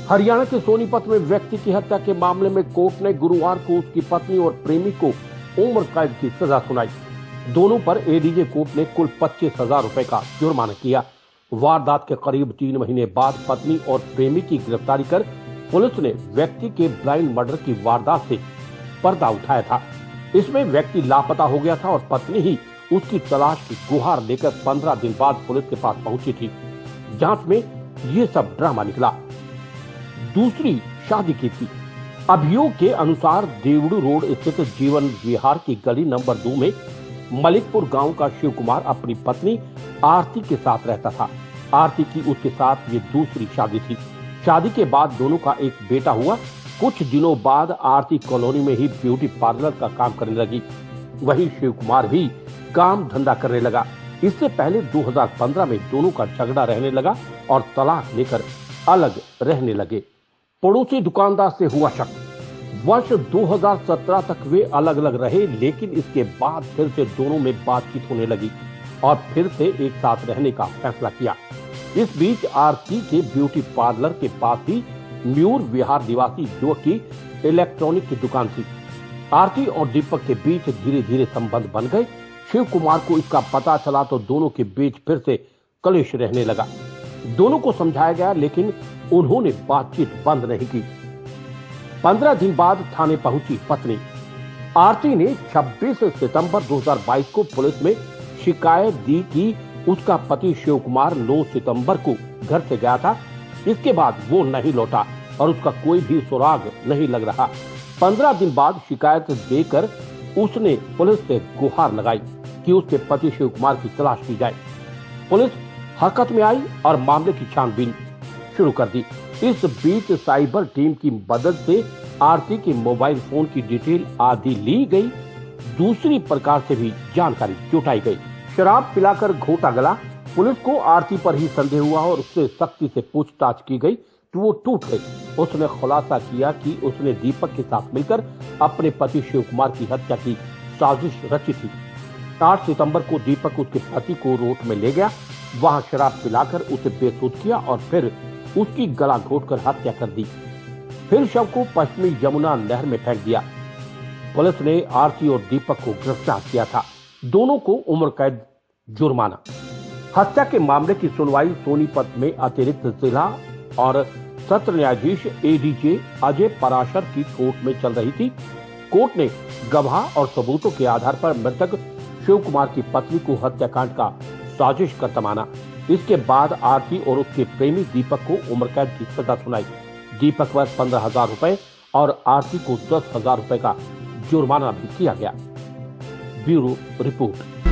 हरियाणा के सोनीपत में व्यक्ति की हत्या के मामले में कोर्ट ने गुरुवार को उसकी पत्नी और प्रेमी को उम्र कैद की सजा सुनाई। दोनों पर एडीजे कोर्ट ने कुल 25,000 रुपए का जुर्माना किया। वारदात के करीब 3 महीने बाद पत्नी और प्रेमी की गिरफ्तारी कर पुलिस ने व्यक्ति के ब्लाइंड मर्डर की वारदात से पर्दा उठाया था। इसमें व्यक्ति लापता हो गया था और पत्नी ही उसकी तलाश की गुहार लेकर 15 दिन बाद पुलिस के पास पहुंची थी। जांच में ये सब ड्रामा निकला। दूसरी शादी की थी। अभियोग के अनुसार देवड़ू रोड स्थित जीवन विहार की गली नंबर 2 में मलिकपुर गांव का शिव कुमार अपनी पत्नी आरती के साथ रहता था। आरती की उसके साथ ये दूसरी शादी थी। शादी के बाद दोनों का एक बेटा हुआ। कुछ दिनों बाद आरती कॉलोनी में ही ब्यूटी पार्लर का काम करने लगी। वहीं शिव कुमार भी काम धंधा करने लगा। इससे पहले 2015 में दोनों का झगड़ा रहने लगा और तलाक लेकर अलग रहने लगे। पड़ोसी दुकानदार से हुआ शक। वर्ष 2017 तक वे अलग अलग रहे, लेकिन इसके बाद फिर से दोनों में बातचीत होने लगी और फिर से एक साथ रहने का फैसला किया। इस बीच आरती के ब्यूटी पार्लर के पास ही म्यूर विहार निवासी युवक की इलेक्ट्रॉनिक की दुकान थी। आरती और दीपक के बीच धीरे धीरे संबंध बन गए। शिव कुमार को इसका पता चला तो दोनों के बीच फिर से कलेश रहने लगा। दोनों को समझाया गया, लेकिन उन्होंने बातचीत बंद नहीं की। 15 दिन बाद थाने पहुंची पत्नी। आरती ने 26 सितंबर 2022 को पुलिस में शिकायत दी कि उसका पति शिव कुमार 9 सितंबर को घर से गया था। इसके बाद वो नहीं लौटा और उसका कोई भी सुराग नहीं लग रहा। 15 दिन बाद शिकायत देकर उसने पुलिस से गुहार लगाई कि उसके पति शिव कुमार की तलाश की जाए। पुलिस हरकत में आई और मामले की छानबीन शुरू कर दी। इस बीच साइबर टीम की मदद से आरती के मोबाइल फोन की डिटेल आदि ली गई। दूसरी प्रकार से भी जानकारी जुटाई गई। शराब पिलाकर घोटा गला। पुलिस को आरती पर ही संदेह हुआ और उससे सख्ती से पूछताछ की गई तो वो टूट गई। उसने खुलासा किया कि उसने दीपक के साथ मिलकर अपने पति शिव कुमार की हत्या की साजिश रची थी। 8 सितंबर को दीपक उसके पति को रोड में ले गया। वहां शराब पिलाकर उसे बेसुध किया और फिर उसकी गला घोटकर हत्या कर दी। फिर शव को पश्चिमी यमुना नहर में फेंक दिया। पुलिस ने आरती और दीपक को गिरफ्तार किया था। दोनों को उम्र कैद जुर्माना। हत्या के मामले की सुनवाई सोनीपत में अतिरिक्त जिला और सत्र न्यायाधीश एडीजे अजय पराशर की कोर्ट में चल रही थी। कोर्ट ने गवाह और सबूतों के आधार पर मृतक शिव कुमार की पत्नी को हत्याकांड का साजिश करता माना। इसके बाद आरती और उसके प्रेमी दीपक को उम्र कैद की सजा सुनाई। दीपक पर 15,000 रुपए और आरती को 10,000 रुपए का जुर्माना भी किया गया। Bureau report.